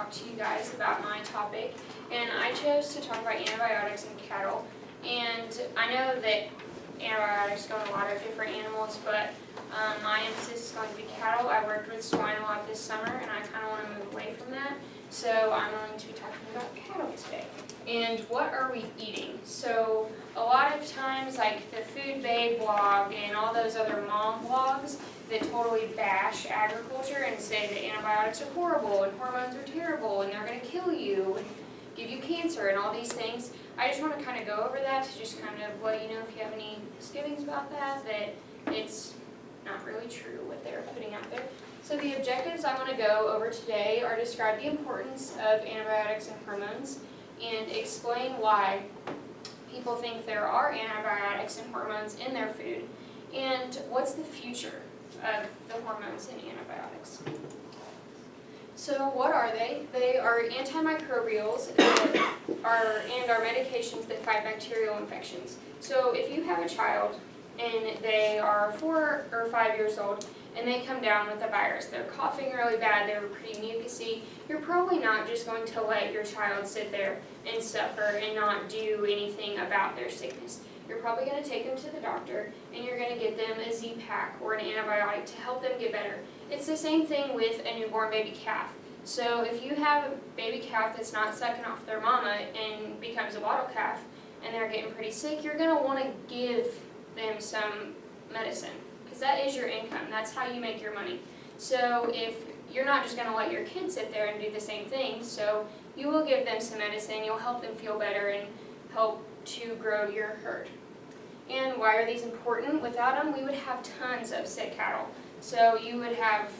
talk to you guys about my topic, and I chose to talk about antibiotics in cattle. And I know that antibiotics go in a lot of different animals, but my emphasis is going to be cattle. I worked with swine a lot this summer, and I kind of want to move away from that. So I'm going to be talking about cattle today. And what are we eating? So a lot of times, like the Food Babe blog and all those other mom blogs that totally bash agriculture and say that antibiotics are horrible and hormones are terrible and they're going to kill you and give you cancer and all these things. I just want to kind of go over that to just kind of let you know if you have any misgivings about that it's not really true what they're putting out there. So the objectives I want to go over today are describe the importance of antibiotics and hormones and explain why people think there are antibiotics and hormones in their food and what's the future of the hormones and antibiotics. So what are they? They are antimicrobials and are medications that fight bacterial infections. So if you have a child and they are 4 or 5 years old and they come down with a virus, they're coughing really bad, they're pretty mucousy, you're probably not just going to let your child sit there and suffer and not do anything about their sickness. You're probably going to take them to the doctor and you're going to get them a Z-Pak or an antibiotic to help them get better. It's the same thing with a newborn baby calf. So if you have a baby calf that's not sucking off their mama and becomes a bottle calf and they're getting pretty sick, you're going to want to give them some medicine because that is your income. That's how you make your money. So if you're not just going to let your kids sit there and do the same thing, so you will give them some medicine, you'll help them feel better and help to grow your herd. And why are these important? Without them, we would have tons of sick cattle. So you would have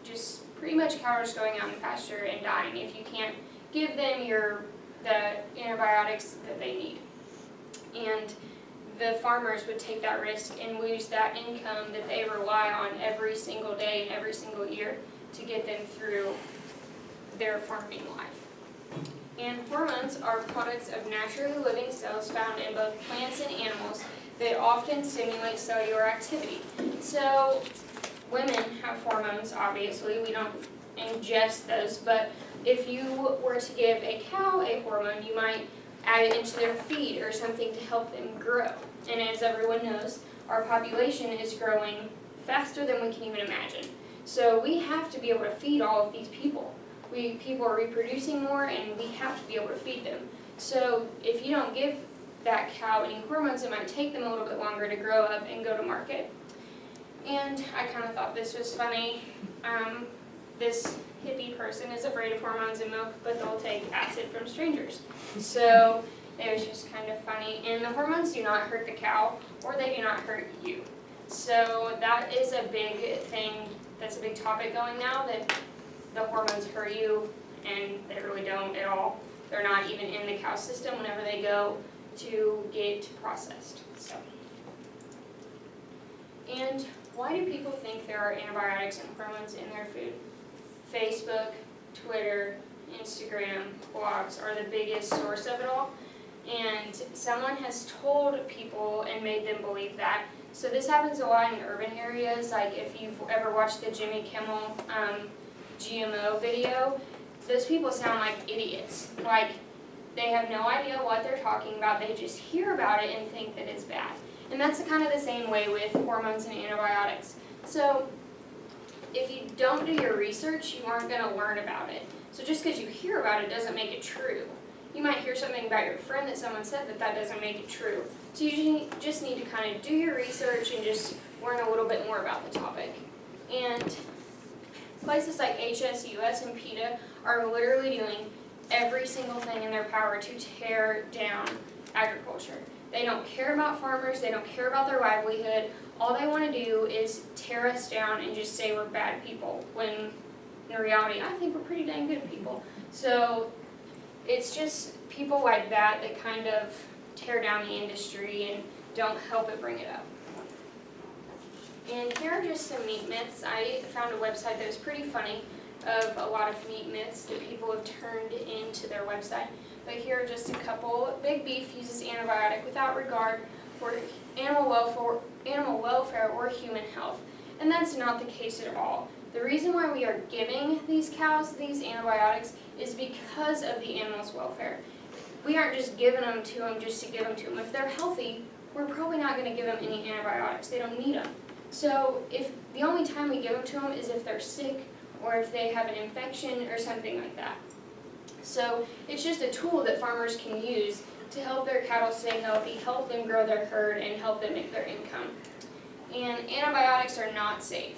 just pretty much cattle just going out in the pasture and dying if you can't give them the antibiotics that they need. And the farmers would take that risk and lose that income that they rely on every single day and every single year to get them through their farming life. And hormones are products of naturally living cells found in both plants and animals that often stimulate cellular activity. So women have hormones, obviously. We don't ingest those, but if you were to give a cow a hormone, you might add it into their feed or something to help them grow. And as everyone knows, our population is growing faster than we can even imagine. So we have to be able to feed all of these people. People are reproducing more and we have to be able to feed them. So if you don't give that cow any hormones, it might take them a little bit longer to grow up and go to market. And I kind of thought this was funny. This hippie person is afraid of hormones in milk, but they'll take acid from strangers. So it was just kind of funny. And the hormones do not hurt the cow, or they do not hurt you. So that is a big thing, that's a big topic going now, that the hormones hurt you, and they really don't at all. They're not even in the cow system whenever they go to get processed. So. And why do people think there are antibiotics and hormones in their food? Facebook, Twitter, Instagram, blogs are the biggest source of it all. And someone has told people and made them believe that. So this happens a lot in urban areas. Like if you've ever watched the Jimmy Kimmel GMO video, those people sound like idiots. Like they have no idea what they're talking about. They just hear about it and think that it's bad. And that's kind of the same way with hormones and antibiotics. So if you don't do your research, you aren't going to learn about it. So just because you hear about it doesn't make it true. You might hear something about your friend that someone said, but that doesn't make it true. So you just need to kind of do your research and just learn a little bit more about the topic. And places like HSUS and PETA are literally doing every single thing in their power to tear down agriculture. They don't care about farmers, they don't care about their livelihood. All they want to do is tear us down and just say we're bad people, when in reality I think we're pretty dang good people. So it's just people like that that kind of tear down the industry and don't help it bring it up. And here are just some meat myths. I found a website that was pretty funny of a lot of meat myths that people have turned into their website. But here are just a couple. Big beef uses antibiotic without regard for animal welfare or human health. And that's not the case at all. The reason why we are giving these cows these antibiotics is because of the animal's welfare. We aren't just giving them to them just to give them to them. If they're healthy, we're probably not going to give them any antibiotics. They don't need them. So if the only time we give them to them is if they're sick or if they have an infection or something like that. So it's just a tool that farmers can use to help their cattle stay healthy, help them grow their herd, and help them make their income. And antibiotics are not safe.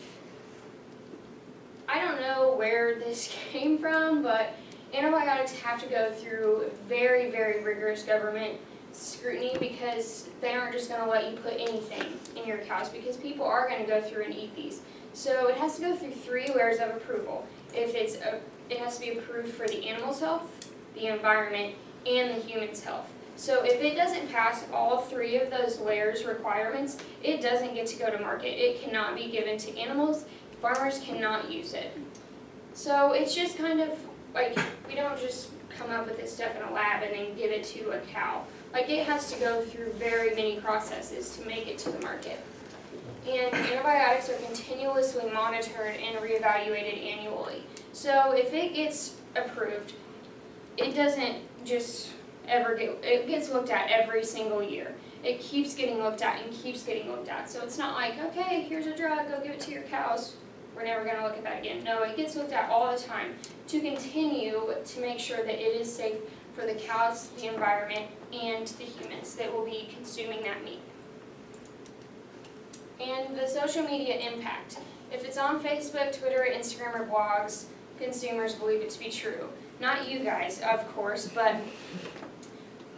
I don't know where this came from, but antibiotics have to go through very, very rigorous government scrutiny because they aren't just going to let you put anything in your cows because people are going to go through and eat these. So it has to go through 3 layers of approval. It has to be approved for the animal's health, the environment, and the human's health. So if it doesn't pass all 3 of those layers requirements, it doesn't get to go to market. It cannot be given to animals. Farmers cannot use it. So it's just kind of like we don't just come up with this stuff in a lab and then give it to a cow. Like it has to go through very many processes to make it to the market. And antibiotics are continuously monitored and reevaluated annually. So if it gets approved, it doesn't just it gets looked at every single year. It keeps getting looked at and keeps getting looked at. So it's not like, okay, here's a drug, go give it to your cows. We're never going to look at that again. No, it gets looked at all the time to continue to make sure that it is safe for the cows, the environment, and the humans that will be consuming that meat. And the social media impact. If it's on Facebook, Twitter, Instagram, or blogs, consumers believe it to be true. Not you guys, of course, but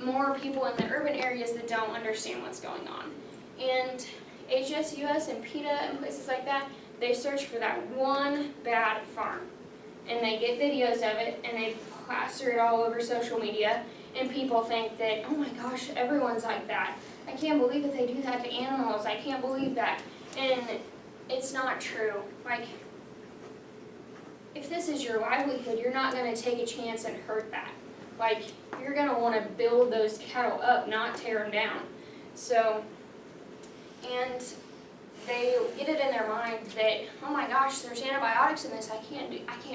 more people in the urban areas that don't understand what's going on. And HSUS and PETA and places like that, they search for that one bad farm. And they get videos of it and they plaster it all over social media. And people think that, oh my gosh, everyone's like that. I can't believe that they do that to animals. I can't believe that. And it's not true. Like, if this is your livelihood, you're not going to take a chance and hurt that. Like, you're going to want to build those cattle up, not tear them down. So, and they get it in their mind that, oh my gosh, there's antibiotics in this, I can't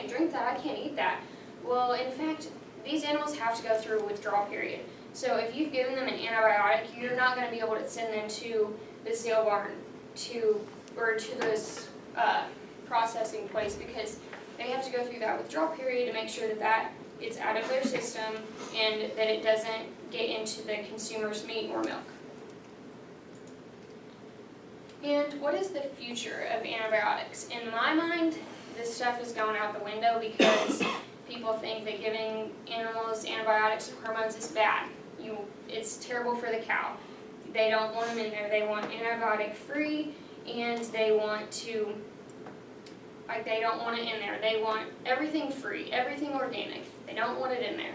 drink that, I can't eat that. Well, in fact, these animals have to go through a withdrawal period. So if you've given them an antibiotic, you're not going to be able to send them to the sale barn to this processing place because they have to go through that withdrawal period to make sure that it's out of their system and that it doesn't get into the consumer's meat or milk. And what is the future of antibiotics? In my mind, this stuff is going out the window because people think that giving animals antibiotics and hormones is bad. It's terrible for the cow. They don't want them in there. They want antibiotic free, and they don't want it in there. They want everything free, everything organic. They don't want it in there.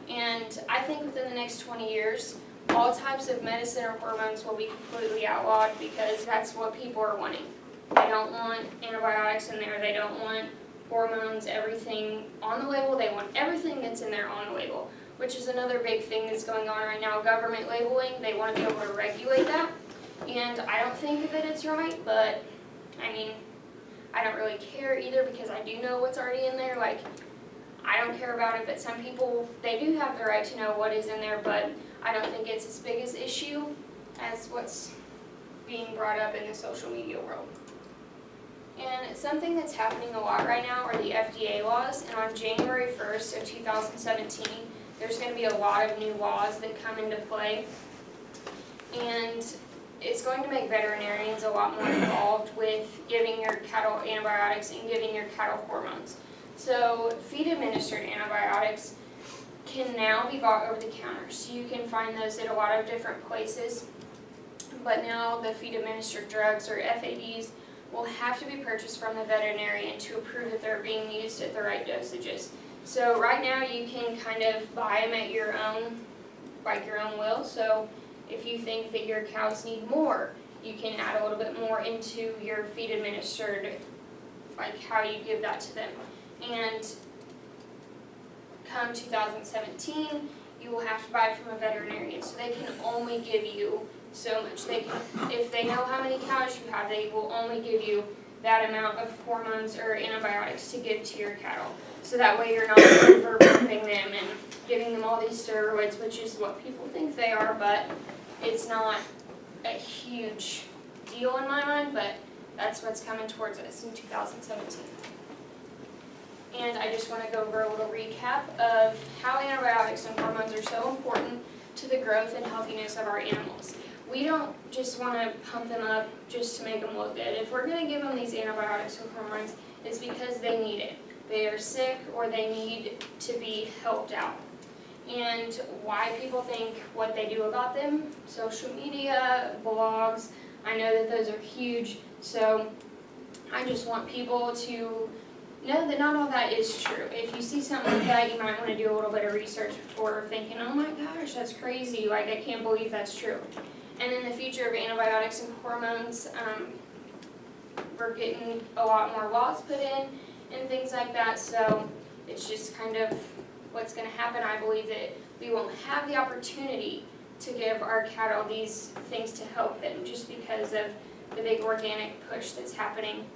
And I think within the next 20 years, all types of medicine or hormones will be completely outlawed because that's what people are wanting. They don't want antibiotics in there. They don't want hormones, everything on the label. They want everything that's in there on the label, which is another big thing that's going on right now, government labeling. They want to be able to regulate that. And I don't think that it's right, but I mean, I don't really care either because I do know what's already in there. Like, I don't care about it, but some people, they do have the right to know what is in there, but I don't think it's as big an issue as what's being brought up in the social media world. And something that's happening a lot right now are the FDA laws, and on January 1st of 2017, there's going to be a lot of new laws that come into play, and it's going to make veterinarians a lot more involved with giving your cattle antibiotics and giving your cattle hormones. So feed-administered antibiotics can now be bought over the counter. So you can find those at a lot of different places. But now the feed-administered drugs, or FADs, will have to be purchased from the veterinarian to prove that they're being used at the right dosages. So right now you can kind of buy them at your own will. So if you think that your cows need more, you can add a little bit more into your feed-administered, like how you give that to them. And come 2017, you will have to buy it from a veterinarian. So they can only give you so much. If they know how many cows you have, they will only give you that amount of hormones or antibiotics to give to your cattle. So that way you're not over-pumping them and giving them all these steroids, which is what people think they are, but it's not a huge deal in my mind, but that's what's coming towards us in 2017. And I just want to go over a little recap of how antibiotics and hormones are so important to the growth and healthiness of our animals. We don't just want to pump them up just to make them look good. If we're going to give them these antibiotics or hormones, it's because they need it. They are sick or they need to be helped out. And why people think what they do about them, social media, blogs, I know that those are huge, so I just want people to know that not all that is true. If you see something like that, you might want to do a little bit of research before thinking, oh my gosh, that's crazy, like I can't believe that's true. And in the future of antibiotics and hormones, we're getting a lot more laws put in and things like that, so it's just kind of what's going to happen. I believe that we won't have the opportunity to give our cattle these things to help them just because of the big organic push that's happening.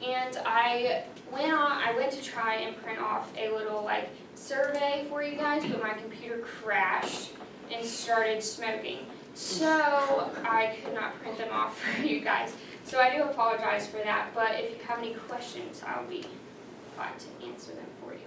And I went to try and print off a little survey for you guys, but my computer crashed and started smoking. So I could not print them off for you guys. So I do apologize for that, but if you have any questions, I'll be glad to answer them for you.